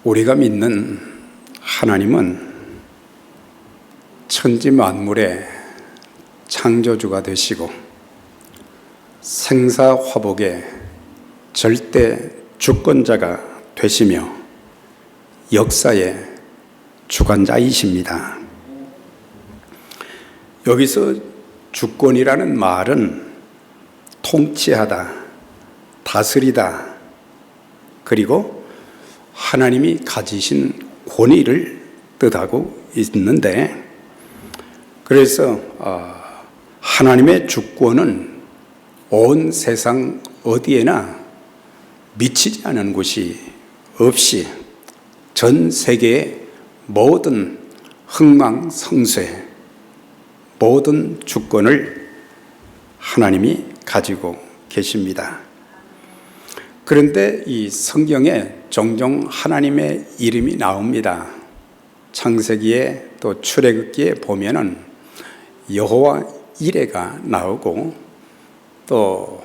우리가 믿는 하나님은 천지 만물의 창조주가 되시고 생사화복의 절대 주권자가 되시며 역사의 주관자이십니다. 여기서 주권이라는 말은 통치하다, 다스리다, 그리고 하나님이 가지신 권위를 뜻하고 있는데, 그래서 하나님의 주권은 온 세상 어디에나 미치지 않은 곳이 없이 전 세계의 모든 흥망성쇠, 모든 주권을 하나님이 가지고 계십니다. 그런데 이 성경에 종종 하나님의 이름이 나옵니다. 창세기에 또 출애굽기에 보면은 여호와 이레가 나오고 또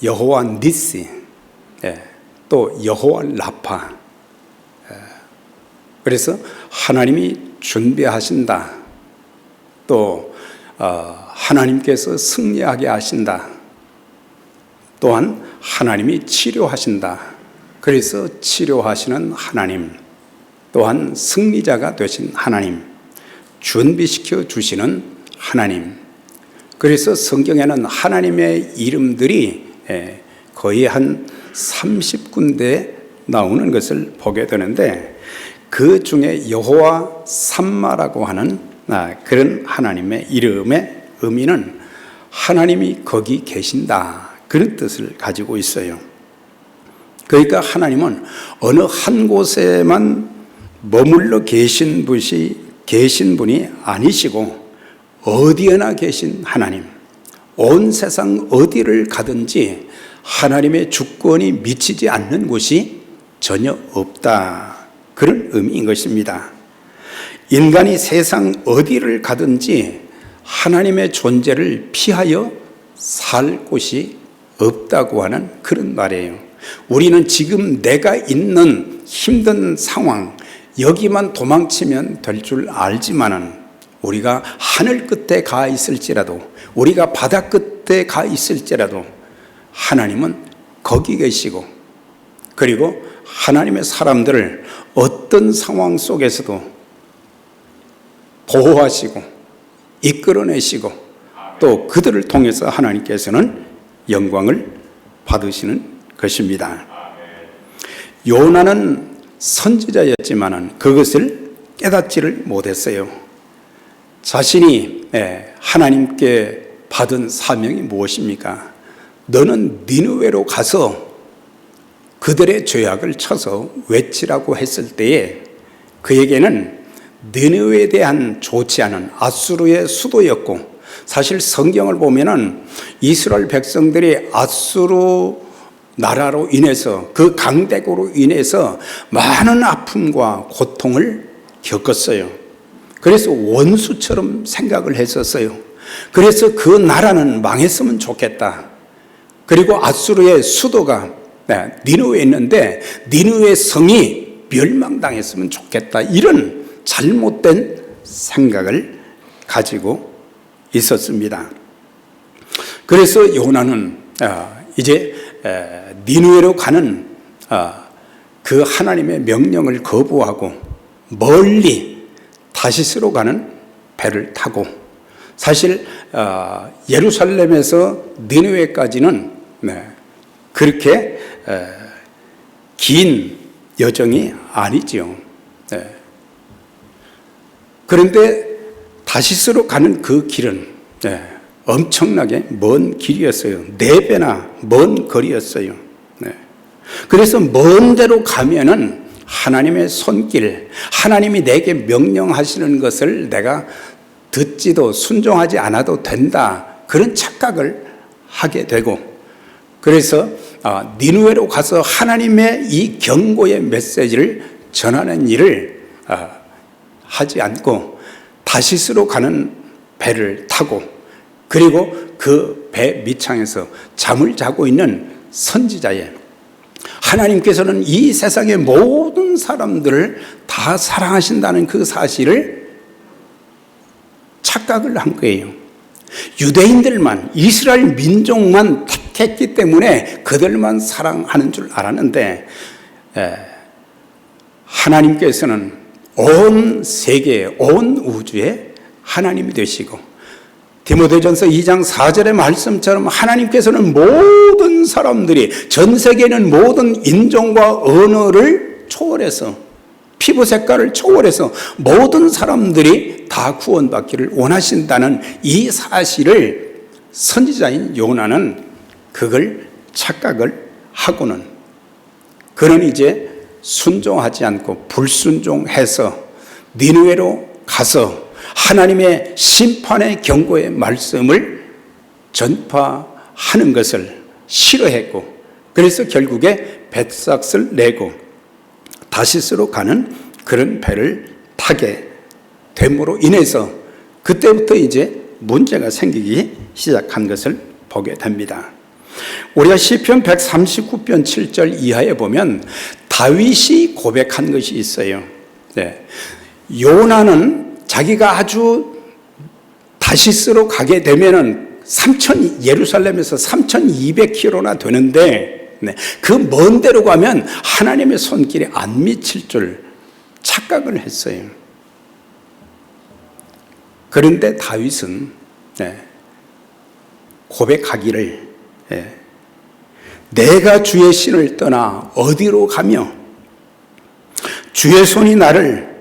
여호와 니시, 또 여호와 라파. 그래서 하나님이 준비하신다, 또 하나님께서 승리하게 하신다, 또한 하나님이 치료하신다. 그래서 치료하시는 하나님, 또한 승리자가 되신 하나님, 준비시켜 주시는 하나님. 그래서 성경에는 하나님의 이름들이 거의 한 30군데 나오는 것을 보게 되는데, 그 중에 여호와 삼마라고 하는 그런 하나님의 이름의 의미는 하나님이 거기 계신다, 그런 뜻을 가지고 있어요. 그러니까 하나님은 어느 한 곳에만 머물러 계신 분이 아니시고 어디에나 계신 하나님, 온 세상 어디를 가든지 하나님의 주권이 미치지 않는 곳이 전혀 없다, 그런 의미인 것입니다. 인간이 세상 어디를 가든지 하나님의 존재를 피하여 살 곳이 없다고 하는 그런 말이에요. 우리는 지금 내가 있는 힘든 상황, 여기만 도망치면 될 줄 알지만은 우리가 하늘 끝에 가 있을지라도, 우리가 바다 끝에 가 있을지라도 하나님은 거기 계시고, 그리고 하나님의 사람들을 어떤 상황 속에서도 보호하시고 이끌어내시고 또 그들을 통해서 하나님께서는 영광을 받으시는 것입니다. 요나는 선지자였지만 그것을 깨닫지를 못했어요. 자신이 하나님께 받은 사명이 무엇입니까? 너는 니느웨로 가서 그들의 죄악을 쳐서 외치라고 했을 때에 그에게는 니느웨에 대한 좋지 않은 아수르의 수도였고, 사실 성경을 보면은 이스라엘 백성들이 아수르 나라로 인해서, 그 강대국으로 인해서 많은 아픔과 고통을 겪었어요. 그래서 원수처럼 생각을 했었어요. 그래서 그 나라는 망했으면 좋겠다. 그리고 아수르의 수도가 니느웨에 있는데 니느웨 성이 멸망당했으면 좋겠다, 이런 잘못된 생각을 가지고 있었습니다. 그래서 요나는 이제 니느웨로 가는 그 하나님의 명령을 거부하고 멀리 다시스로 가는 배를 타고, 사실 예루살렘에서 니느웨까지는 그렇게 긴 여정이 아니죠. 그런데 다시스로 가는 그 길은 엄청나게 먼 길이었어요. 4배나 먼 거리였어요. 그래서 먼 데로 가면은 하나님의 손길, 하나님이 내게 명령하시는 것을 내가 듣지도 순종하지 않아도 된다, 그런 착각을 하게 되고, 그래서 니느웨로 가서 하나님의 이 경고의 메시지를 전하는 일을 하지 않고 다시스로 가는 배를 타고, 그리고 그 배 밑창에서 잠을 자고 있는 선지자의 하나님께서는 이 세상의 모든 사람들을 다 사랑하신다는 그 사실을 착각을 한 거예요. 유대인들만, 이스라엘 민족만 택했기 때문에 그들만 사랑하는 줄 알았는데, 하나님께서는 온 세계, 온 우주에 하나님이 되시고, 디모데전서 2장 4절의 말씀처럼 하나님께서는 모든 사람들이, 전 세계는 모든 인종과 언어를 초월해서, 피부 색깔을 초월해서 모든 사람들이 다 구원받기를 원하신다는 이 사실을 선지자인 요나는 그걸 착각을 하고는, 그는 이제 순종하지 않고 불순종해서 니느웨로 가서 하나님의 심판의 경고의 말씀을 전파하는 것을 싫어했고, 그래서 결국에 벳삭을 내고 다시스로 가는 그런 배를 타게 됨으로 인해서 그때부터 이제 문제가 생기기 시작한 것을 보게 됩니다. 우리가 시편 139편 7절 이하에 보면 다윗이 고백한 것이 있어요. 네. 요나는 자기가 아주 다시스로 가게 되면은 예루살렘에서 3,200km나 되는데, 네, 그 먼 데로 가면 하나님의 손길이 안 미칠 줄 착각을 했어요. 그런데 다윗은 고백하기를, 내가 주의 신을 떠나 어디로 가며 주의 손이 나를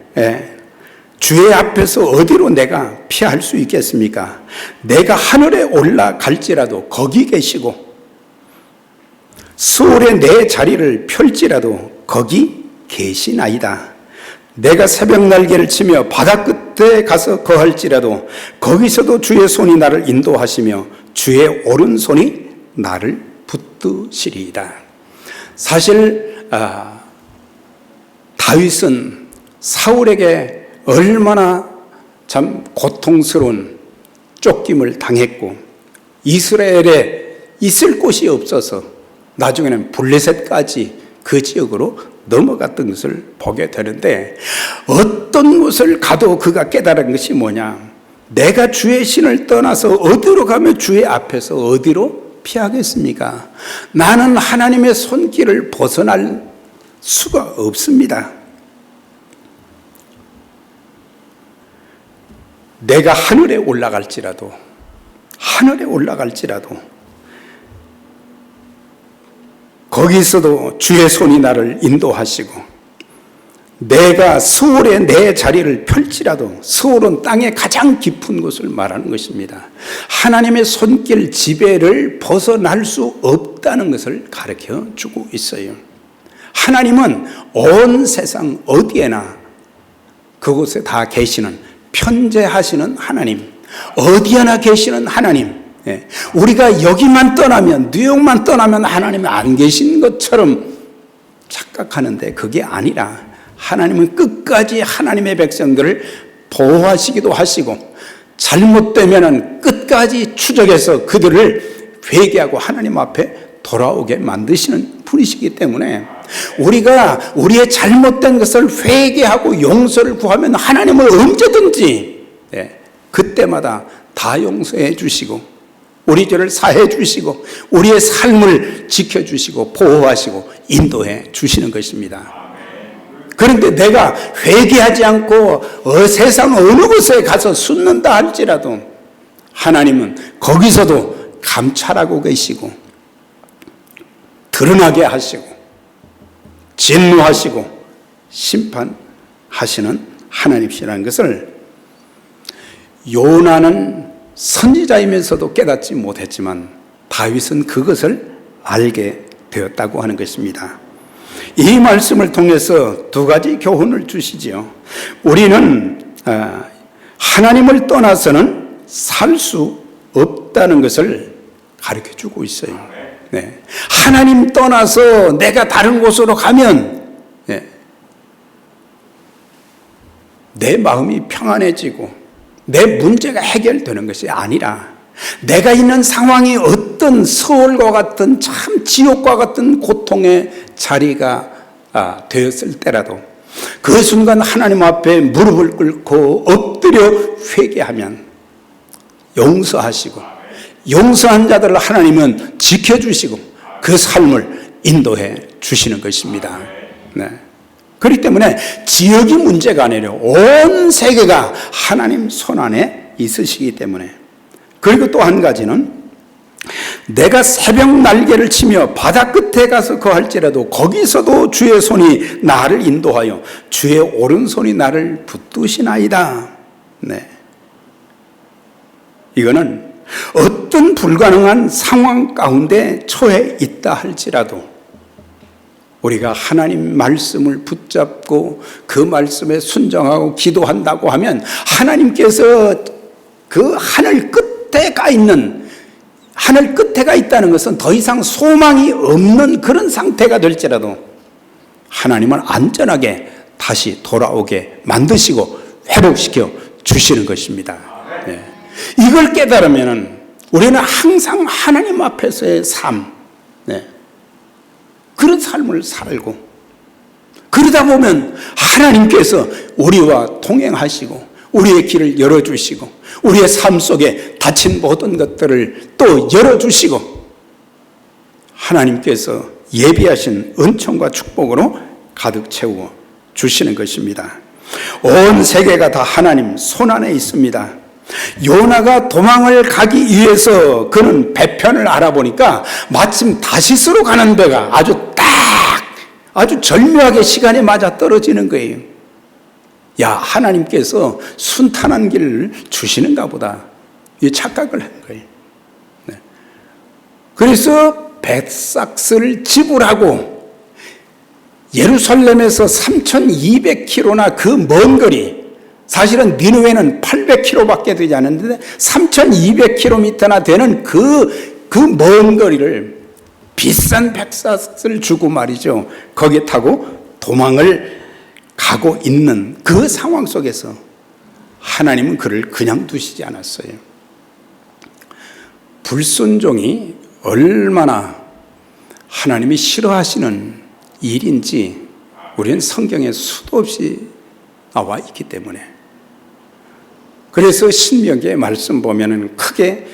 주의 앞에서 어디로 내가 피할 수 있겠습니까? 내가 하늘에 올라갈지라도 거기 계시고 수월에 내 자리를 펼지라도 거기 계시나이다. 내가 새벽 날개를 치며 바다 끝에 가서 거할지라도 거기서도 주의 손이 나를 인도하시며 주의 오른손이 나를 붙드시리이다. 사실 다윗은 사울에게 얼마나 참 고통스러운 쫓김을 당했고 이스라엘에 있을 곳이 없어서 나중에는 블레셋까지 그 지역으로 넘어갔던 것을 보게 되는데, 어떤 곳을 가도 그가 깨달은 것이 뭐냐? 내가 주의 신을 떠나서 어디로 가면 주의 앞에서 어디로 피하겠습니까? 나는 하나님의 손길을 벗어날 수가 없습니다. 내가 하늘에 올라갈지라도 거기서도 주의 손이 나를 인도하시고, 내가 수월에 내 자리를 펼지라도, 수월은 땅의 가장 깊은 곳을 말하는 것입니다. 하나님의 손길 지배를 벗어날 수 없다는 것을 가르쳐 주고 있어요. 하나님은 온 세상 어디에나 그곳에 다 계시는, 편재하시는 하나님, 어디에나 계시는 하나님. 우리가 여기만 떠나면, 뉴욕만 떠나면 하나님이 안 계신 것처럼 착각하는데 그게 아니라 하나님은 끝까지 하나님의 백성들을 보호하시기도 하시고, 잘못되면 끝까지 추적해서 그들을 회개하고 하나님 앞에 돌아오게 만드시는 분이시기 때문에 우리가 우리의 잘못된 것을 회개하고 용서를 구하면 하나님은 언제든지 그때마다 다 용서해 주시고 우리 죄를 사해 주시고 우리의 삶을 지켜주시고 보호하시고 인도해 주시는 것입니다. 그런데 내가 회개하지 않고 세상 어느 곳에 가서 숨는다 할지라도 하나님은 거기서도 감찰하고 계시고 드러나게 하시고 진노하시고 심판하시는 하나님이시라는 것을 요나는 선지자이면서도 깨닫지 못했지만 다윗은 그것을 알게 되었다고 하는 것입니다. 이 말씀을 통해서 두 가지 교훈을 주시지요. 우리는 하나님을 떠나서는 살 수 없다는 것을 가르쳐주고 있어요. 네. 하나님 떠나서 내가 다른 곳으로 가면 내 마음이 평안해지고 내 문제가 해결되는 것이 아니라 내가 있는 상황이 어떤 서울과 같은 참 지옥과 같은 고통의 자리가 되었을 때라도 그 순간 하나님 앞에 무릎을 꿇고 엎드려 회개하면 용서하시고, 용서한 자들을 하나님은 지켜주시고 그 삶을 인도해 주시는 것입니다. 네. 그렇기 때문에 지역이 문제가 아니라 온 세계가 하나님 손안에 있으시기 때문에. 그리고 또 한 가지는, 내가 새벽 날개를 치며 바다 끝에 가서 거할지라도 거기서도 주의 손이 나를 인도하여 주의 오른손이 나를 붙드시나이다. 네. 이거는 어떤 불가능한 상황 가운데 처해 있다 할지라도 우리가 하나님 말씀을 붙잡고 그 말씀에 순종하고 기도한다고 하면 하나님께서 그 하늘 끝에 가 있는, 하늘 끝에 가 있다는 것은 더 이상 소망이 없는 그런 상태가 될지라도 하나님은 안전하게 다시 돌아오게 만드시고 회복시켜 주시는 것입니다. 네. 이걸 깨달으면 우리는 항상 하나님 앞에서의 삶, 네, 그런 삶을 살고, 그러다 보면 하나님께서 우리와 동행하시고 우리의 길을 열어주시고 우리의 삶 속에 닫힌 모든 것들을 또 열어주시고 하나님께서 예비하신 은총과 축복으로 가득 채워 주시는 것입니다. 온 세계가 다 하나님 손안에 있습니다. 요나가 도망을 가기 위해서 그는 배편을 알아보니까 마침 다시스로 가는 배가 아주 절묘하게 시간에 맞아 떨어지는 거예요. 야, 하나님께서 순탄한 길을 주시는가 보다, 이 착각을 한 거예요. 네. 그래서 벳삭스를 지불하고 예루살렘에서 3200km나 그 먼 거리, 사실은 니느웨는 800km밖에 되지 않는데 3200km나 되는 그 먼 거리를 비싼 벳삭스를 주고 말이죠, 거기에 타고 도망을 가고 있는 그 상황 속에서 하나님은 그를 그냥 두시지 않았어요. 불순종이 얼마나 하나님이 싫어하시는 일인지 우리는 성경에 수도 없이 나와 있기 때문에. 그래서 신명기의 말씀 보면은 크게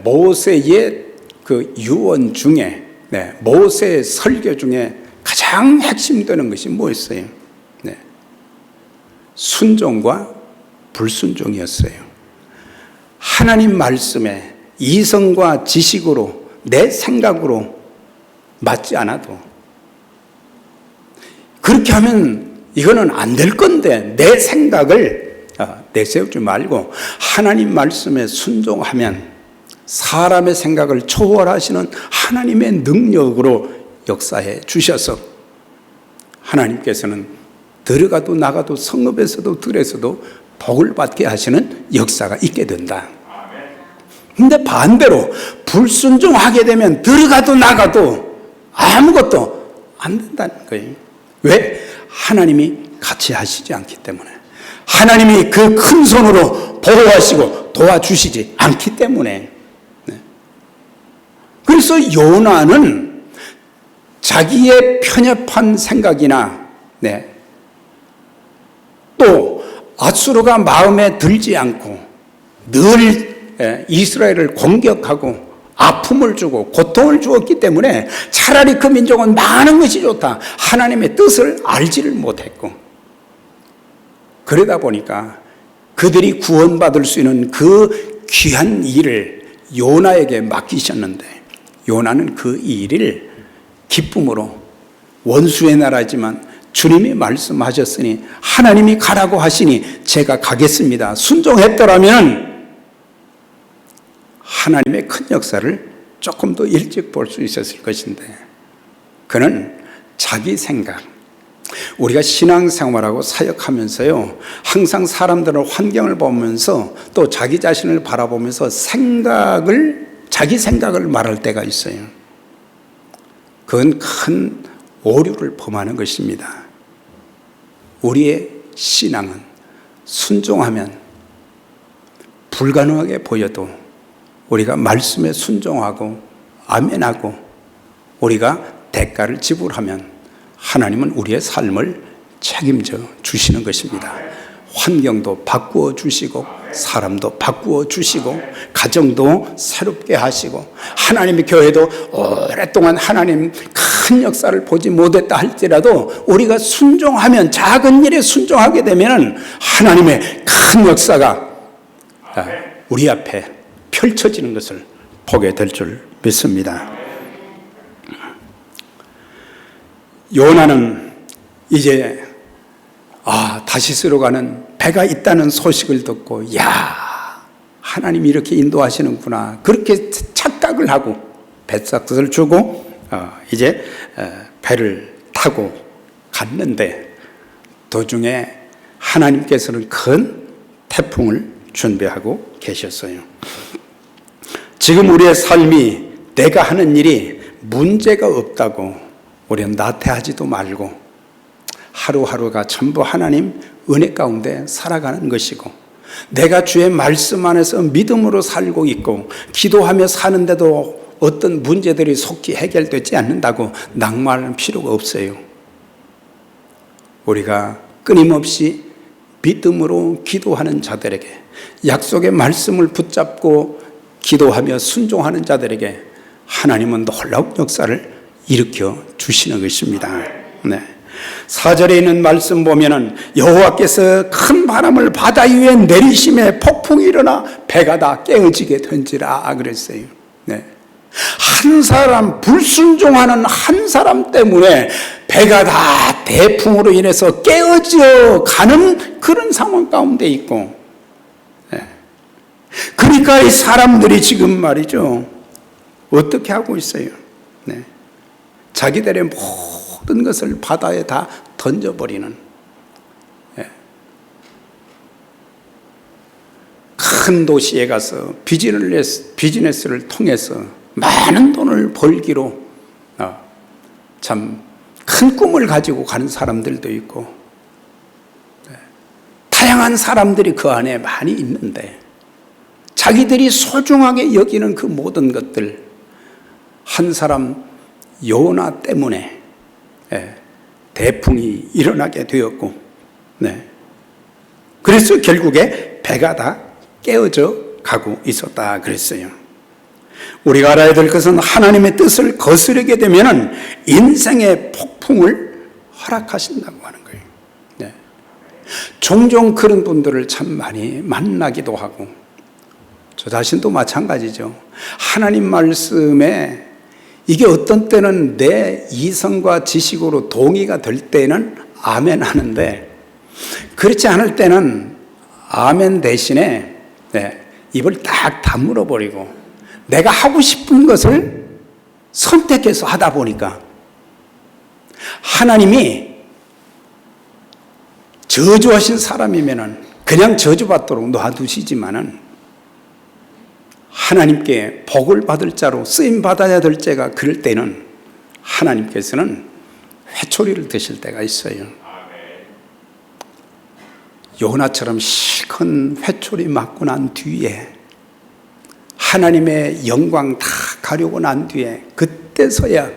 모세의 그 유언 중에, 모세의 설교 중에 가장 핵심되는 것이 뭐였어요? 네. 순종과 불순종이었어요. 하나님 말씀에 이성과 지식으로, 내 생각으로 맞지 않아도, 그렇게 하면 이거는 안 될 건데 내 생각을 내세우지 말고 하나님 말씀에 순종하면 사람의 생각을 초월하시는 하나님의 능력으로 역사해 주셔서 하나님께서는 들어가도 나가도 성읍에서도 들에서도 복을 받게 하시는 역사가 있게 된다. 근데 반대로 불순종하게 되면 들어가도 나가도 아무것도 안 된다는 거예요. 왜? 하나님이 같이 하시지 않기 때문에, 하나님이 그 큰 손으로 보호하시고 도와주시지 않기 때문에. 그래서 요나는 자기의 편협한 생각이나 또 앗수르가 마음에 들지 않고 늘 이스라엘을 공격하고 아픔을 주고 고통을 주었기 때문에 차라리 그 민족은 많은 것이 좋다, 하나님의 뜻을 알지를 못했고, 그러다 보니까 그들이 구원받을 수 있는 그 귀한 일을 요나에게 맡기셨는데, 요나는 그 일을 기쁨으로, 원수의 나라지만 주님이 말씀하셨으니 하나님이 가라고 하시니 제가 가겠습니다, 순종했더라면 하나님의 큰 역사를 조금 더 일찍 볼 수 있었을 것인데, 그는 자기 생각, 우리가 신앙생활하고 사역하면서요, 항상 사람들의 환경을 보면서 또 자기 자신을 바라보면서 자기 생각을 말할 때가 있어요. 그건 큰 오류를 범하는 것입니다. 우리의 신앙은 순종하면 불가능하게 보여도 우리가 말씀에 순종하고 아멘하고 우리가 대가를 지불하면 하나님은 우리의 삶을 책임져 주시는 것입니다. 환경도 바꾸어 주시고 사람도 바꾸어 주시고 가정도 새롭게 하시고 하나님의 교회도 오랫동안 하나님 큰 역사를 보지 못했다 할지라도 우리가 순종하면 작은 일에 순종하게 되면 하나님의 큰 역사가 우리 앞에 펼쳐지는 것을 보게 될 줄 믿습니다. 요나는 이제 다시스로 가는 배가 있다는 소식을 듣고 하나님이 이렇게 인도하시는구나 그렇게 착각을 하고 뱃삭뜻을 주고 이제 배를 타고 갔는데 도중에 하나님께서는 큰 태풍을 준비하고 계셨어요. 지금 우리의 삶이 내가 하는 일이 문제가 없다고 우리는 나태하지도 말고 하루하루가 전부 하나님 은혜 가운데 살아가는 것이고 내가 주의 말씀 안에서 믿음으로 살고 있고 기도하며 사는데도 어떤 문제들이 속히 해결되지 않는다고 낙마하는 필요가 없어요. 우리가 끊임없이 믿음으로 기도하는 자들에게 약속의 말씀을 붙잡고 기도하며 순종하는 자들에게 하나님은 놀라운 역사를 일으켜 주시는 것입니다. 네. 4절에 있는 말씀 보면은 여호와께서 큰 바람을 바다 위에 내리심에 폭풍이 일어나 배가 다 깨어지게 된지라 그랬어요. 네. 한 사람 불순종하는 한 사람 때문에 배가 다 대풍으로 인해서 깨어져 가는 그런 상황 가운데 있고 그러니까 이 사람들이 지금 말이죠 어떻게 하고 있어요? 네. 자기들의 모든 것을 바다에 다 던져버리는 큰 도시에 가서 비즈니스를 통해서 많은 돈을 벌기로 참 큰 꿈을 가지고 가는 사람들도 있고 다양한 사람들이 그 안에 많이 있는데 자기들이 소중하게 여기는 그 모든 것들 한 사람 요나 때문에 대풍이 일어나게 되었고 그래서 결국에 배가 다 깨어져 가고 있었다 그랬어요. 우리가 알아야 될 것은 하나님의 뜻을 거스르게 되면 인생의 폭풍을 허락하신다고 하는 거예요. 종종 그런 분들을 참 많이 만나기도 하고 저 자신도 마찬가지죠. 하나님 말씀에 이게 어떤 때는 내 이성과 지식으로 동의가 될 때는 아멘 하는데 그렇지 않을 때는 아멘 대신에 입을 딱 다물어 버리고 내가 하고 싶은 것을 선택해서 하다 보니까 하나님이 저주하신 사람이면은 그냥 저주받도록 놔두시지만은 하나님께 복을 받을 자로 쓰임 받아야 될 자가 그럴 때는 하나님께서는 회초리를 드실 때가 있어요. 요나처럼 실컷 회초리 맞고 난 뒤에 하나님의 영광 다 가려고 난 뒤에 그때서야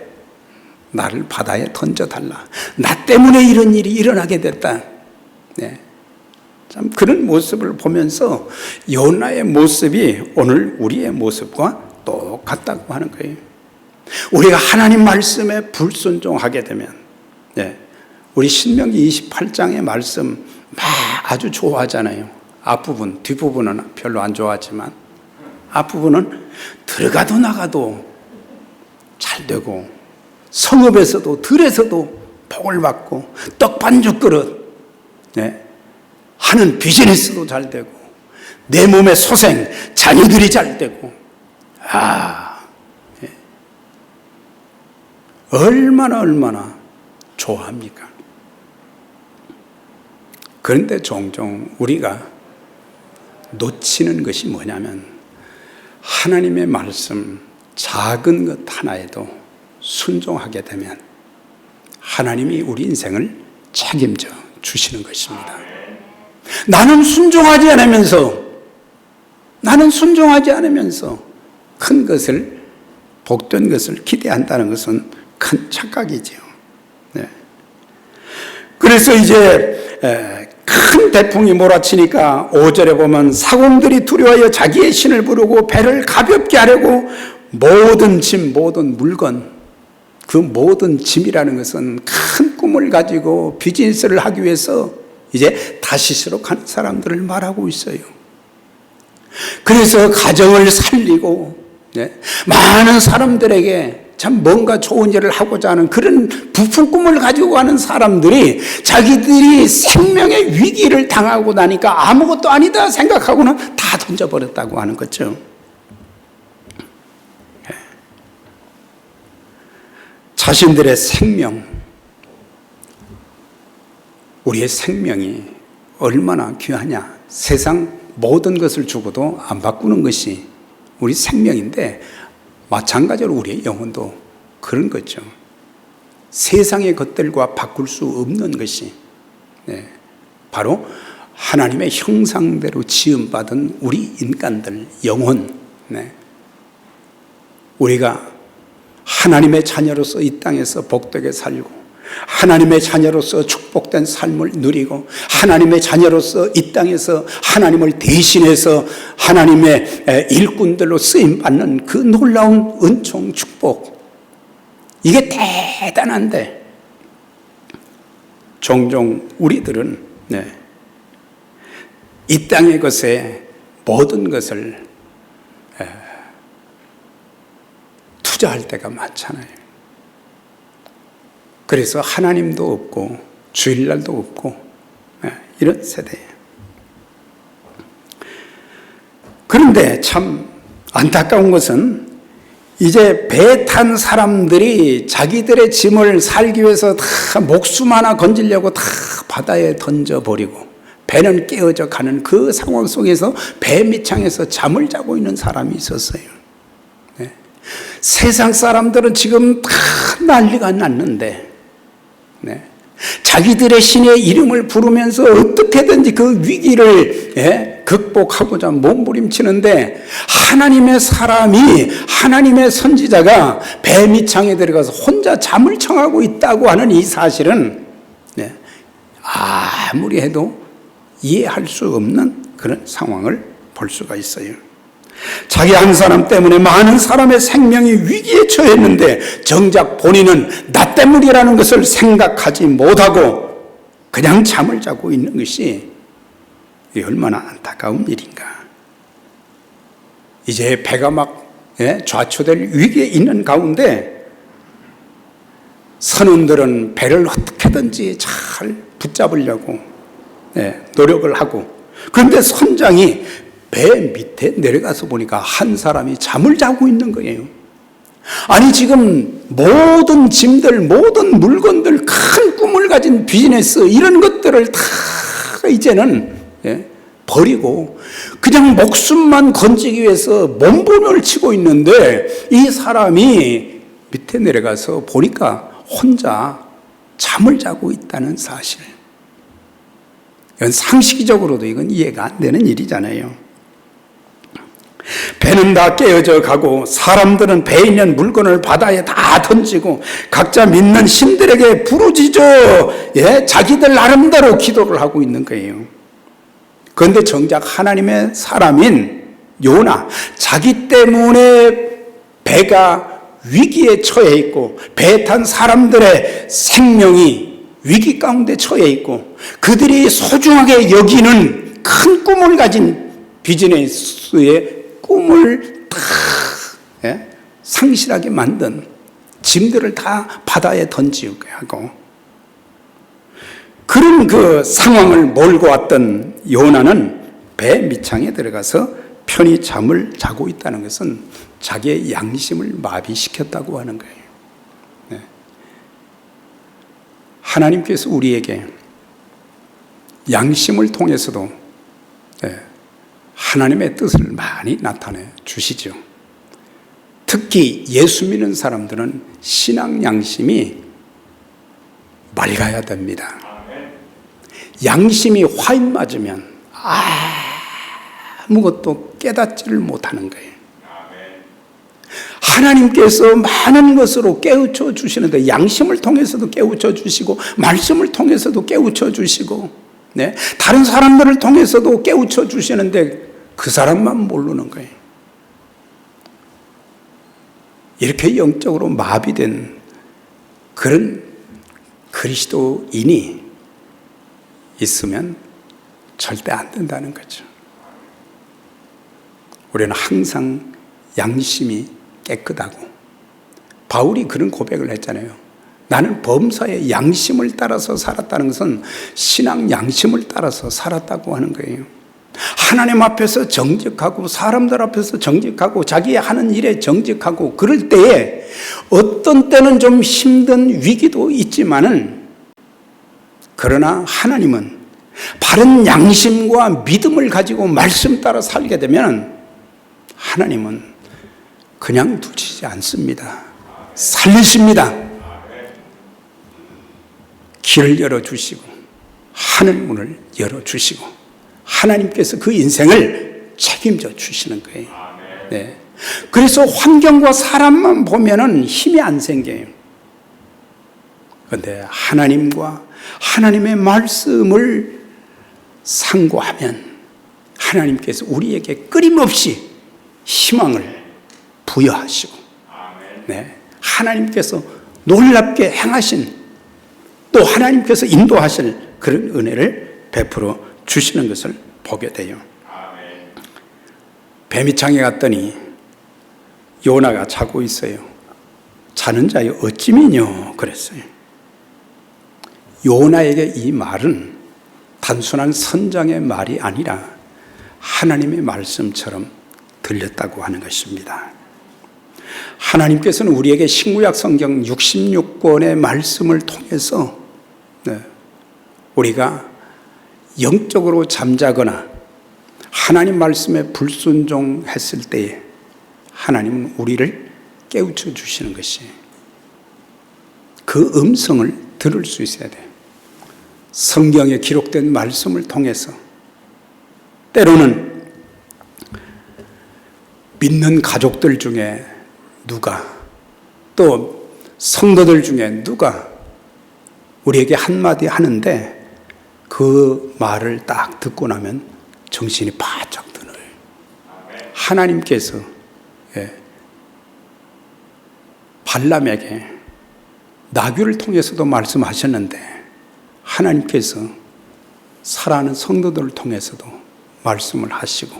나를 바다에 던져달라. 나 때문에 이런 일이 일어나게 됐다. 참 그런 모습을 보면서 요나의 모습이 오늘 우리의 모습과 똑같다고 하는 거예요. 우리가 하나님 말씀에 불순종하게 되면 우리 신명기 28장의 말씀 아주 좋아하잖아요. 앞부분, 뒷부분은 별로 안 좋아하지만 앞부분은 들어가도 나가도 잘 되고 성읍에서도 들에서도 복을 받고 떡반죽 그릇 하는 비즈니스도 잘 되고 내 몸의 소생 자녀들이 잘 되고 얼마나 좋아합니까? 그런데 종종 우리가 놓치는 것이 뭐냐면 하나님의 말씀 작은 것 하나에도 순종하게 되면 하나님이 우리 인생을 책임져 주시는 것입니다. 나는 순종하지 않으면서 큰 것을, 복된 것을 기대한다는 것은 큰 착각이죠. 네. 그래서 이제 큰 태풍이 몰아치니까 5절에 보면 사공들이 두려워하여 자기의 신을 부르고 배를 가볍게 하려고 모든 짐, 모든 물건, 그 모든 짐이라는 것은 큰 꿈을 가지고 비즈니스를 하기 위해서 이제 다시스로 가는 사람들을 말하고 있어요. 그래서 가정을 살리고 많은 사람들에게 참 뭔가 좋은 일을 하고자 하는 그런 부푼 꿈을 가지고 가는 사람들이 자기들이 생명의 위기를 당하고 나니까 아무것도 아니다 생각하고는 다 던져버렸다고 하는 거죠. 자신들의 생명, 우리의 생명이 얼마나 귀하냐. 세상 모든 것을 주고도 안 바꾸는 것이 우리 생명인데 마찬가지로 우리의 영혼도 그런 거죠. 세상의 것들과 바꿀 수 없는 것이 바로 하나님의 형상대로 지음받은 우리 인간들, 영혼. 우리가 하나님의 자녀로서 이 땅에서 복되게 살고 하나님의 자녀로서 축복된 삶을 누리고 하나님의 자녀로서 이 땅에서 하나님을 대신해서 하나님의 일꾼들로 쓰임받는 그 놀라운 은총 축복, 이게 대단한데 종종 우리들은 이 땅의 것에 모든 것을 투자할 때가 많잖아요. 그래서 하나님도 없고 주일날도 없고 이런 세대예요. 그런데 참 안타까운 것은 이제 배 탄 사람들이 자기들의 짐을 살기 위해서 다 목숨 하나 건지려고 다 바다에 던져버리고 배는 깨어져 가는 그 상황 속에서 배 밑창에서 잠을 자고 있는 사람이 있었어요. 세상 사람들은 지금 다 난리가 났는데 자기들의 신의 이름을 부르면서 어떻게든지 그 위기를 극복하고자 몸부림치는데 하나님의 사람이, 하나님의 선지자가 배 밑창에 들어가서 혼자 잠을 청하고 있다고 하는 이 사실은 아무리 해도 이해할 수 없는 그런 상황을 볼 수가 있어요. 자기 한 사람 때문에 많은 사람의 생명이 위기에 처했는데 정작 본인은 나 때문이라는 것을 생각하지 못하고 그냥 잠을 자고 있는 것이 얼마나 안타까운 일인가. 이제 배가 막 좌초될 위기에 있는 가운데 선원들은 배를 어떻게든지 잘 붙잡으려고 노력을 하고, 그런데 선장이 배 밑에 내려가서 보니까 한 사람이 잠을 자고 있는 거예요. 아니 지금 모든 짐들, 모든 물건들, 큰 꿈을 가진 비즈니스 이런 것들을 다 이제는 버리고 그냥 목숨만 건지기 위해서 몸부림을 치고 있는데 이 사람이 밑에 내려가서 보니까 혼자 잠을 자고 있다는 사실. 이건 상식적으로도 이건 이해가 안 되는 일이잖아요. 배는 다 깨어져 가고 사람들은 배에 있는 물건을 바다에 다 던지고 각자 믿는 신들에게 부르짖어 자기들 나름대로 기도를 하고 있는 거예요. 그런데 정작 하나님의 사람인 요나, 자기 때문에 배가 위기에 처해 있고 배에 탄 사람들의 생명이 위기 가운데 처해 있고 그들이 소중하게 여기는 큰 꿈을 가진 비즈니스의 꿈을 다 상실하게 만든 짐들을 다 바다에 던지게 하고, 그런 그 상황을 몰고 왔던 요나는 배 밑창에 들어가서 편히 잠을 자고 있다는 것은 자기의 양심을 마비시켰다고 하는 거예요. 하나님께서 우리에게 양심을 통해서도 하나님의 뜻을 많이 나타내 주시죠. 특히 예수 믿는 사람들은 신앙 양심이 맑아야 됩니다. 양심이 화인 맞으면 아무것도 깨닫지를 못하는 거예요. 하나님께서 많은 것으로 깨우쳐 주시는데, 양심을 통해서도 깨우쳐 주시고 말씀을 통해서도 깨우쳐 주시고, 네, 다른 사람들을 통해서도 깨우쳐 주시는데 그 사람만 모르는 거예요. 이렇게 영적으로 마비된 그런 그리스도인이 있으면 절대 안 된다는 거죠. 우리는 항상 양심이 깨끗하고, 바울이 그런 고백을 했잖아요. 나는 범사의 양심을 따라서 살았다는 것은 신앙 양심을 따라서 살았다고 하는 거예요. 하나님 앞에서 정직하고 사람들 앞에서 정직하고 자기 하는 일에 정직하고, 그럴 때에 어떤 때는 좀 힘든 위기도 있지만은, 그러나 하나님은 바른 양심과 믿음을 가지고 말씀 따라 살게 되면 하나님은 그냥 두시지 않습니다. 살리십니다. 길을 열어주시고 하늘 문을 열어주시고 하나님께서 그 인생을 책임져 주시는 거예요. 네. 그래서 환경과 사람만 보면은 힘이 안 생겨요. 그런데 하나님과 하나님의 말씀을 상고하면 하나님께서 우리에게 끊임없이 희망을 부여하시고, 네, 하나님께서 놀랍게 행하신, 또 하나님께서 인도하실 그런 은혜를 베풀어 주시는 것을 보게 돼요. 뱀이창에 갔더니 요나가 자고 있어요. 자는 자여 어찌미뇨 그랬어요. 요나에게 이 말은 단순한 선장의 말이 아니라 하나님의 말씀처럼 들렸다고 하는 것입니다. 하나님께서는 우리에게 신구약 성경 66권의 말씀을 통해서, 네, 우리가 영적으로 잠자거나 하나님 말씀에 불순종했을 때에 하나님은 우리를 깨우쳐 주시는 것이, 그 음성을 들을 수 있어야 돼요. 성경에 기록된 말씀을 통해서 때로는 믿는 가족들 중에 누가, 또 성도들 중에 누가 우리에게 한마디 하는데 그 말을 딱 듣고 나면 정신이 바짝 드는 거예요. 하나님께서 발람에게 나귀를 통해서도 말씀하셨는데 하나님께서 살아가는 성도들을 통해서도 말씀을 하시고,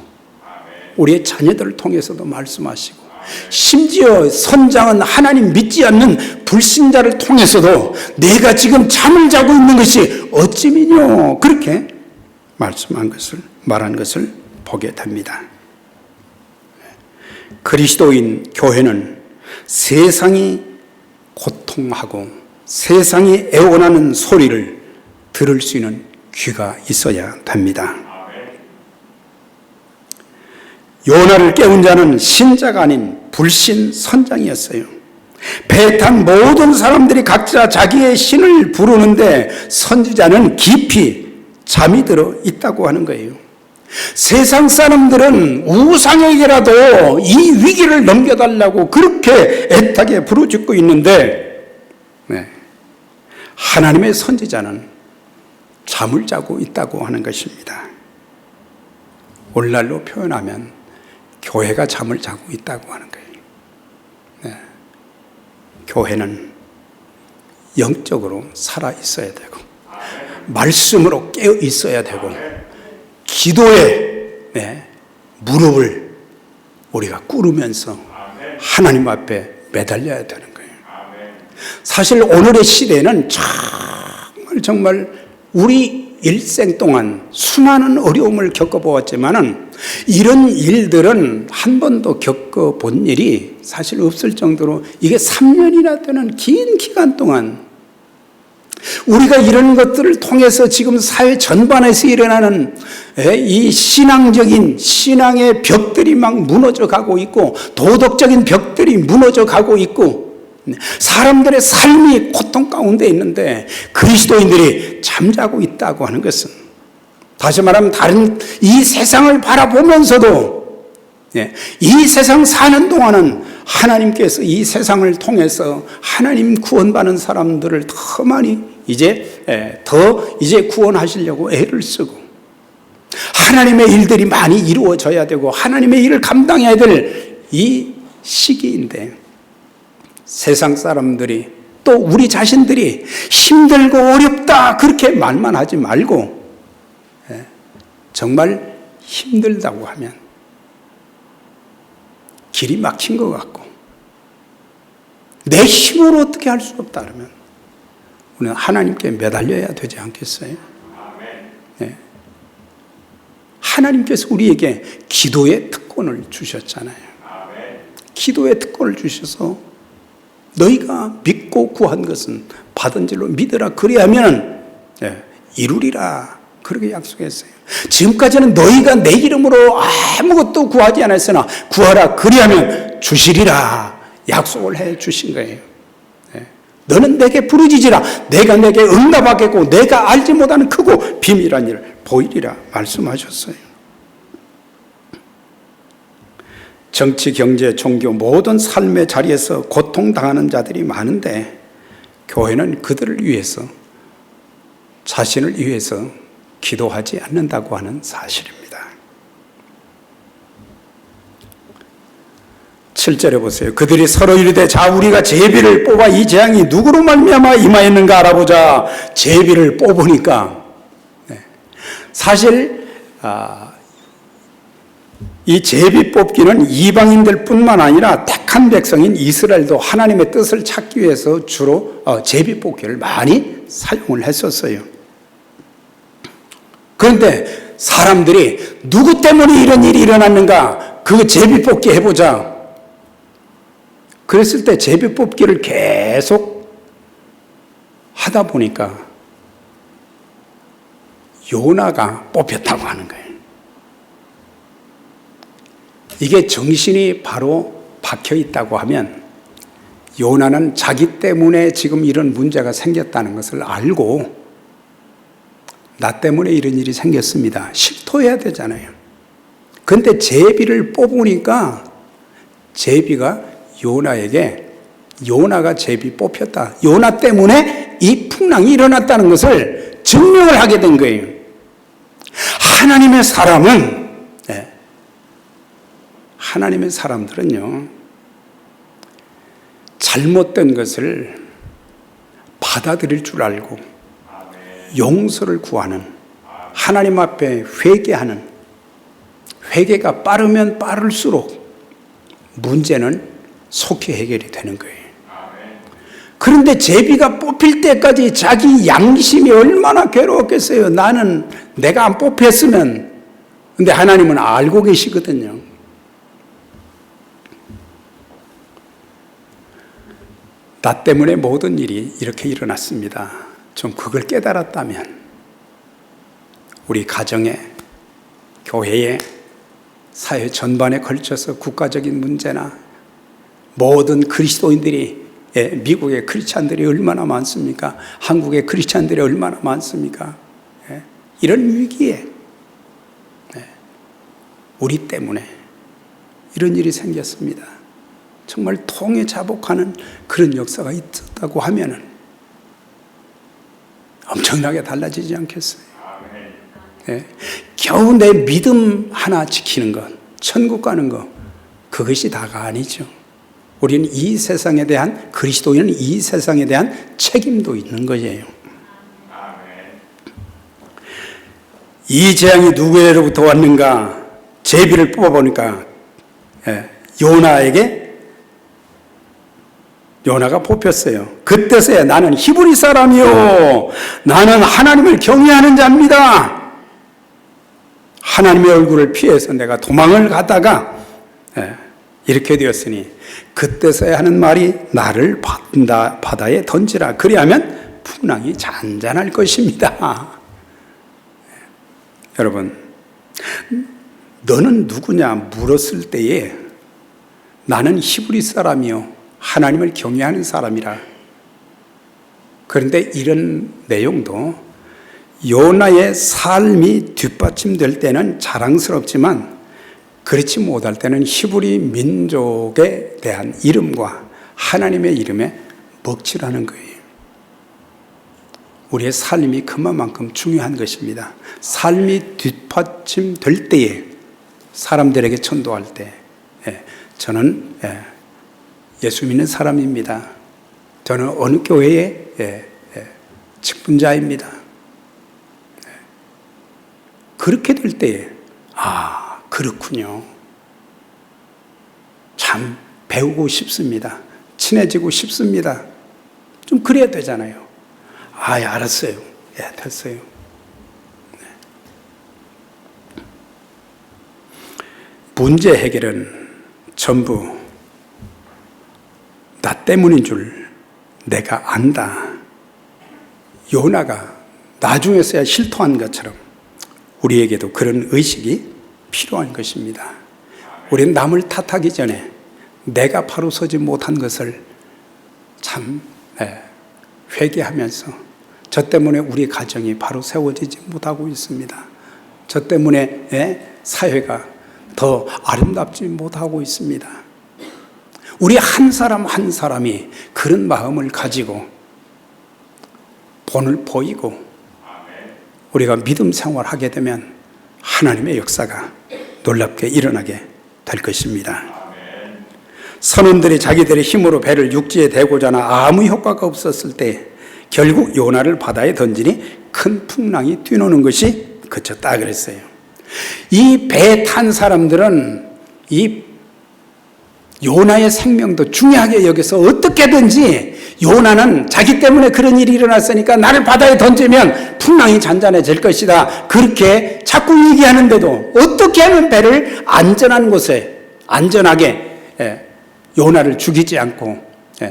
우리의 자녀들을 통해서도 말씀하시고, 심지어 선장은 하나님 믿지 않는 불신자를 통해서도 내가 지금 잠을 자고 있는 것이 어찌미뇨 그렇게 말한 것을 보게 됩니다. 그리스도인 교회는 세상이 고통하고 세상이 애원하는 소리를 들을 수 있는 귀가 있어야 됩니다. 요나를 깨운 자는 신자가 아닌 불신 선장이었어요. 배에 탄 모든 사람들이 각자 자기의 신을 부르는데 선지자는 깊이 잠이 들어 있다고 하는 거예요. 세상 사람들은 우상에게라도 이 위기를 넘겨달라고 그렇게 애타게 부르짖고 있는데, 네, 하나님의 선지자는 잠을 자고 있다고 하는 것입니다. 오늘날로 표현하면 교회가 잠을 자고 있다고 하는 거예요. 네. 교회는 영적으로 살아 있어야 되고, 말씀으로 깨어 있어야 되고, 기도에, 네, 무릎을 우리가 꿇으면서 하나님 앞에 매달려야 되는 거예요. 사실 오늘의 시대는 정말 우리 일생 동안 수많은 어려움을 겪어보았지만은 이런 일들은 한 번도 겪어본 일이 사실 없을 정도로, 이게 3년이나 되는 긴 기간 동안 우리가 이런 것들을 통해서 지금 사회 전반에서 일어나는 이 신앙의 벽들이 막 무너져 가고 있고, 도덕적인 벽들이 무너져 가고 있고, 사람들의 삶이 고통 가운데 있는데 그리스도인들이 잠자고 있다고 하는 것은, 다시 말하면 다른 이 세상을 바라보면서도 이 세상 사는 동안은 하나님께서 이 세상을 통해서 하나님 구원받는 사람들을 더 많이 이제 구원하시려고 애를 쓰고 하나님의 일들이 많이 이루어져야 되고 하나님의 일을 감당해야 될 이 시기인데 세상 사람들이 또 우리 자신들이 힘들고 어렵다 그렇게 말만 하지 말고 정말 힘들다고 하면 길이 막힌 것 같고 내 힘으로 어떻게 할 수 없다 그러면 우리는 하나님께 매달려야 되지 않겠어요? 네. 하나님께서 우리에게 기도의 특권을 주셨잖아요. 기도의 특권을 주셔서 너희가 믿고 구한 것은 받은 줄로 믿으라 그리하면 이루리라 그렇게 약속했어요. 지금까지는 너희가 내 이름으로 아무것도 구하지 않았으나 구하라 그리하면 주시리라 약속을 해 주신 거예요. 너는 내게 부르짖으라 내가 내게 응답하겠고 내가 알지 못하는 크고 비밀한 일을 보이리라 말씀하셨어요. 정치, 경제, 종교 모든 삶의 자리에서 고통당하는 자들이 많은데 교회는 그들을 위해서 자신을 위해서 기도하지 않는다고 하는 사실입니다. 7절에 보세요. 그들이 서로 이르되 자 우리가 제비를 뽑아 이 재앙이 누구로 말미암아 임하였는가 알아보자. 제비를 뽑으니까 사실 이 제비 뽑기는 이방인들 뿐만 아니라 택한 백성인 이스라엘도 하나님의 뜻을 찾기 위해서 주로 제비 뽑기를 많이 사용을 했었어요. 그런데 사람들이 누구 때문에 이런 일이 일어났는가 그 제비 뽑기 해보자. 그랬을 때 제비 뽑기를 계속 하다 보니까 요나가 뽑혔다고 하는 거예요. 이게 정신이 바로 박혀 있다고 하면 요나는 자기 때문에 지금 이런 문제가 생겼다는 것을 알고 나 때문에 이런 일이 생겼습니다. 실토해야 되잖아요. 그런데 제비를 뽑으니까 제비가 요나에게 요나가 제비 뽑혔다. 요나 때문에 이 풍랑이 일어났다는 것을 증명을 하게 된 거예요. 하나님의 사람들은요, 잘못된 것을 받아들일 줄 알고 용서를 구하는 하나님 앞에 회개하는 회개가 빠르면 빠를수록 문제는 속히 해결이 되는 거예요. 그런데 제비가 뽑힐 때까지 자기 양심이 얼마나 괴로웠겠어요. 나는 내가 안 뽑혔으면. 근데 하나님은 알고 계시거든요. 나 때문에 모든 일이 이렇게 일어났습니다. 좀 그걸 깨달았다면 우리 가정에, 교회에, 사회 전반에 걸쳐서 국가적인 문제나 모든 그리스도인들이, 미국의 크리스찬들이 얼마나 많습니까? 한국의 크리스찬들이 얼마나 많습니까? 이런 위기에 우리 때문에 이런 일이 생겼습니다. 정말 통에 자복하는 그런 역사가 있었다고 하면은 엄청나게 달라지지 않겠어요? 겨우 내 믿음 하나 지키는 것, 천국 가는 것, 그것이 다가 아니죠. 우리는 이 세상에 대한, 그리스도인은 이 세상에 대한 책임도 있는 거예요. 이 재앙이 누구로부터 왔는가? 제비를 뽑아보니까 요나가 뽑혔어요. 그때서야 나는 히브리 사람이요, 나는 하나님을 경외하는 자입니다. 하나님의 얼굴을 피해서 내가 도망을 가다가 이렇게 되었으니 그때서야 하는 말이 나를 바다에 던지라. 그리하면 풍랑이 잔잔할 것입니다. 여러분, 너는 누구냐 물었을 때에 나는 히브리 사람이요, 하나님을 경외하는 사람이라. 그런데 이런 내용도 요나의 삶이 뒷받침될 때는 자랑스럽지만 그렇지 못할 때는 히브리 민족에 대한 이름과 하나님의 이름에 먹칠하는 거예요. 우리의 삶이 그만큼 중요한 것입니다. 삶이 뒷받침될 때에 사람들에게 전도할 때 저는 예수 믿는 사람입니다. 저는 어느 교회의 직분자입니다. 그렇게 될 때에 그렇군요. 참 배우고 싶습니다. 친해지고 싶습니다. 좀 그래야 되잖아요. 알았어요. 됐어요. 문제 해결은 전부 나 때문인 줄 내가 안다. 요나가 나중에서야 실토한 것처럼 우리에게도 그런 의식이 필요한 것입니다. 우리는 남을 탓하기 전에 내가 바로 서지 못한 것을 참 회개하면서 저 때문에 우리 가정이 바로 세워지지 못하고 있습니다. 저 때문에 사회가 더 아름답지 못하고 있습니다. 우리 한 사람 한 사람이 그런 마음을 가지고 본을 보이고 우리가 믿음 생활하게 되면 하나님의 역사가 놀랍게 일어나게 될 것입니다. 선원들이 자기들의 힘으로 배를 육지에 대고자 하나 아무 효과가 없었을 때 결국 요나를 바다에 던지니 큰 풍랑이 뛰노는 것이 그쳤다 그랬어요. 이 배에 탄 사람들은 이 요나의 생명도 중요하게 여겨서 어떻게든지 요나는 자기 때문에 그런 일이 일어났으니까 나를 바다에 던지면 풍랑이 잔잔해질 것이다. 그렇게 자꾸 얘기하는데도 어떻게 하면 배를 안전한 곳에 안전하게 요나를 죽이지 않고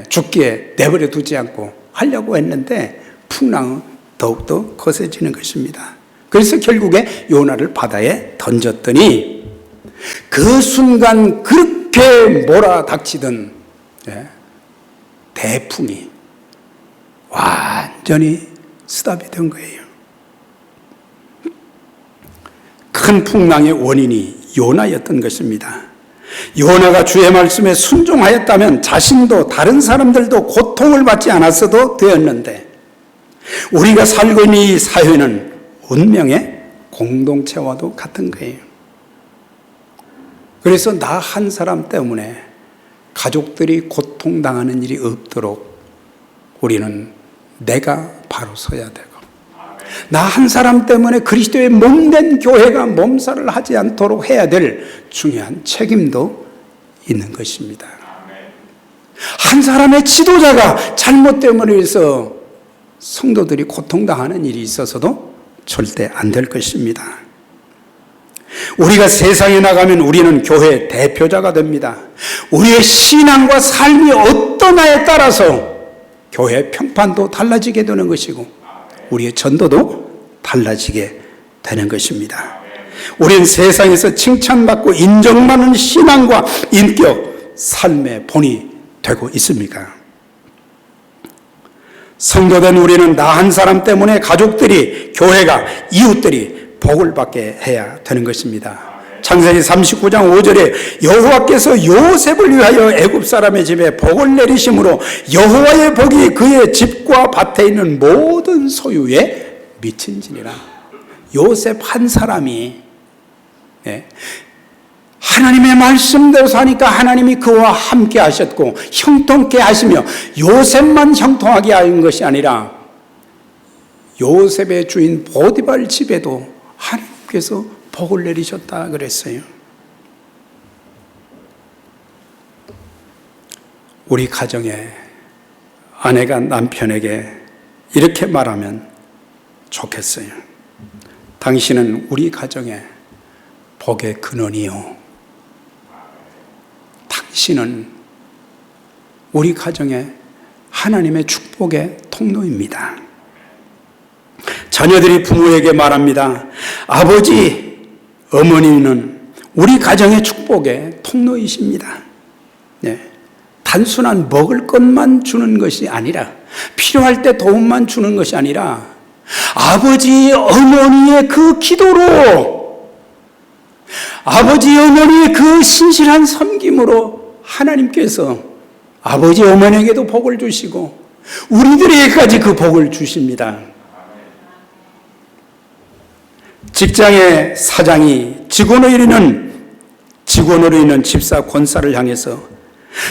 죽기에 내버려 두지 않고 하려고 했는데 풍랑은 더욱더 거세지는 것입니다. 그래서 결국에 요나를 바다에 던졌더니 그 순간 그렇게 몰아닥치던 대풍이 완전히 스탑이 된 거예요. 큰 풍랑의 원인이 요나였던 것입니다. 요나가 주의 말씀에 순종하였다면 자신도 다른 사람들도 고통을 받지 않았어도 되었는데 우리가 살고 있는 이 사회는 운명의 공동체와도 같은 거예요. 그래서 나 한 사람 때문에 가족들이 고통당하는 일이 없도록 우리는 내가 바로 서야 되고 나 한 사람 때문에 그리스도의 몸된 교회가 몸살을 하지 않도록 해야 될 중요한 책임도 있는 것입니다. 한 사람의 지도자가 잘못됨으로 인해서 성도들이 고통당하는 일이 있어서도 절대 안 될 것입니다. 우리가 세상에 나가면 우리는 교회의 대표자가 됩니다. 우리의 신앙과 삶이 어떠냐에 따라서 교회의 평판도 달라지게 되는 것이고 우리의 전도도 달라지게 되는 것입니다. 우리는 세상에서 칭찬받고 인정받는 신앙과 인격, 삶의 본이 되고 있습니까? 성도된 우리는 나 한 사람 때문에 가족들이, 교회가, 이웃들이 복을 받게 해야 되는 것입니다. 창세기 39장 5절에 여호와께서 요셉을 위하여 애굽 사람의 집에 복을 내리심으로 여호와의 복이 그의 집과 밭에 있는 모든 소유에 미친지니라. 요셉 한 사람이 하나님의 말씀대로 사니까 하나님이 그와 함께 하셨고 형통케 하시며 요셉만 형통하게 하는 것이 아니라 요셉의 주인 보디발 집에도 하나님께서 복을 내리셨다 그랬어요. 우리 가정에 아내가 남편에게 이렇게 말하면 좋겠어요. 당신은 우리 가정의 복의 근원이요. 당신은 우리 가정의 하나님의 축복의 통로입니다. 자녀들이 부모에게 말합니다. 아버지, 어머니는 우리 가정의 축복의 통로이십니다. 단순한 먹을 것만 주는 것이 아니라 필요할 때 도움만 주는 것이 아니라 아버지, 어머니의 그 기도로 아버지 어머니의 그 신실한 섬김으로 하나님께서 아버지 어머니에게도 복을 주시고 우리들에게까지 그 복을 주십니다. 직장의 사장이 직원으로 있는 집사 권사를 향해서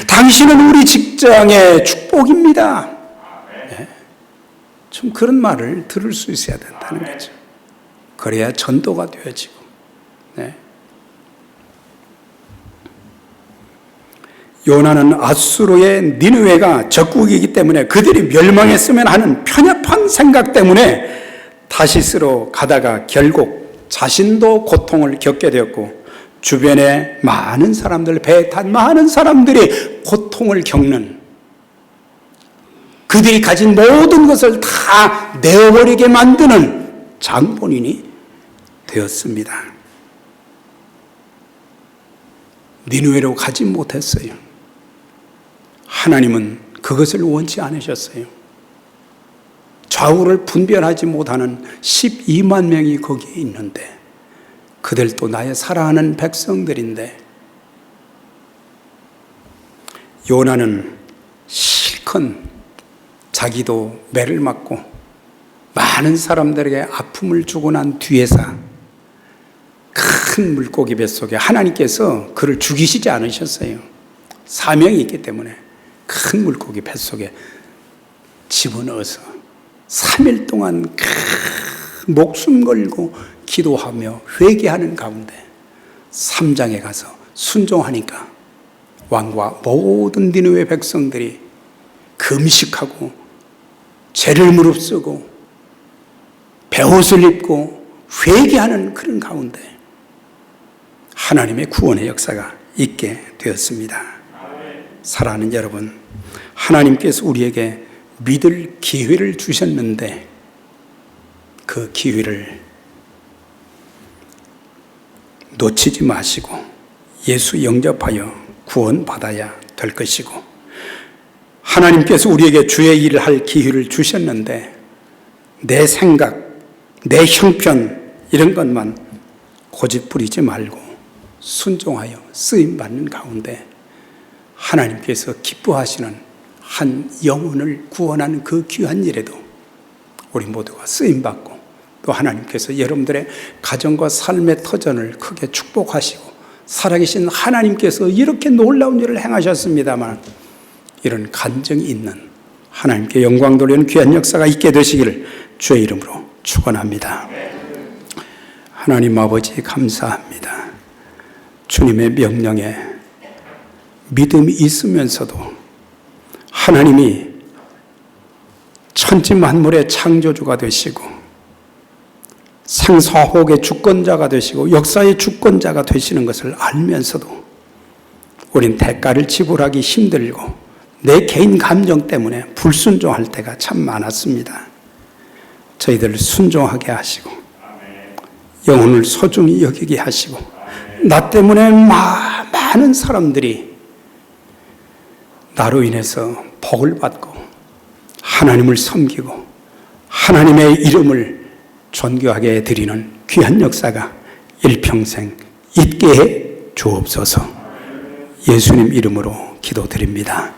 당신은 우리 직장의 축복입니다. 네. 좀 그런 말을 들을 수 있어야 된다는 거죠. 그래야 전도가 되어지고. 네. 요나는 아수르의 니느웨가 적국이기 때문에 그들이 멸망했으면 하는 편협한 생각 때문에 다시스로 가다가 결국 자신도 고통을 겪게 되었고 주변에 많은 사람들, 배에 탄 많은 사람들이 고통을 겪는, 그들이 가진 모든 것을 다 내어버리게 만드는 장본인이 되었습니다. 니느웨로 가지 못했어요. 하나님은 그것을 원치 않으셨어요. 좌우를 분별하지 못하는 12만 명이 거기에 있는데 그들도 나의 사랑하는 백성들인데, 요나는 실컷 자기도 매를 맞고 많은 사람들에게 아픔을 주고 난 뒤에서 큰 물고기 뱃속에 하나님께서 그를 죽이시지 않으셨어요. 사명이 있기 때문에 큰 물고기 뱃속에 집어넣어서 3일 동안 목숨 걸고 기도하며 회개하는 가운데 3장에 가서 순종하니까 왕과 모든 니느웨 백성들이 금식하고 죄를 무릅쓰고 베옷을 입고 회개하는 그런 가운데 하나님의 구원의 역사가 있게 되었습니다. 사랑하는 여러분, 하나님께서 우리에게 믿을 기회를 주셨는데 그 기회를 놓치지 마시고 예수 영접하여 구원받아야 될 것이고, 하나님께서 우리에게 주의 일을 할 기회를 주셨는데 내 생각, 내 형편 이런 것만 고집부리지 말고 순종하여 쓰임받는 가운데 하나님께서 기뻐하시는 한 영혼을 구원하는 그 귀한 일에도 우리 모두가 쓰임받고, 또 하나님께서 여러분들의 가정과 삶의 터전을 크게 축복하시고, 살아계신 하나님께서 이렇게 놀라운 일을 행하셨습니다만 이런 간증이 있는 하나님께 영광 돌리는 귀한 역사가 있게 되시기를 주의 이름으로 축원합니다. 하나님 아버지 감사합니다. 주님의 명령에 믿음이 있으면서도 하나님이 천지 만물의 창조주가 되시고 생사호흡의 주권자가 되시고 역사의 주권자가 되시는 것을 알면서도 우린 대가를 지불하기 힘들고 내 개인 감정 때문에 불순종할 때가 참 많았습니다. 저희들을 순종하게 하시고 영혼을 소중히 여기게 하시고 나 때문에 많은 사람들이 나로 인해서 복을 받고 하나님을 섬기고 하나님의 이름을 존귀하게 드리는 귀한 역사가 일평생 있게 해 주옵소서. 예수님 이름으로 기도드립니다.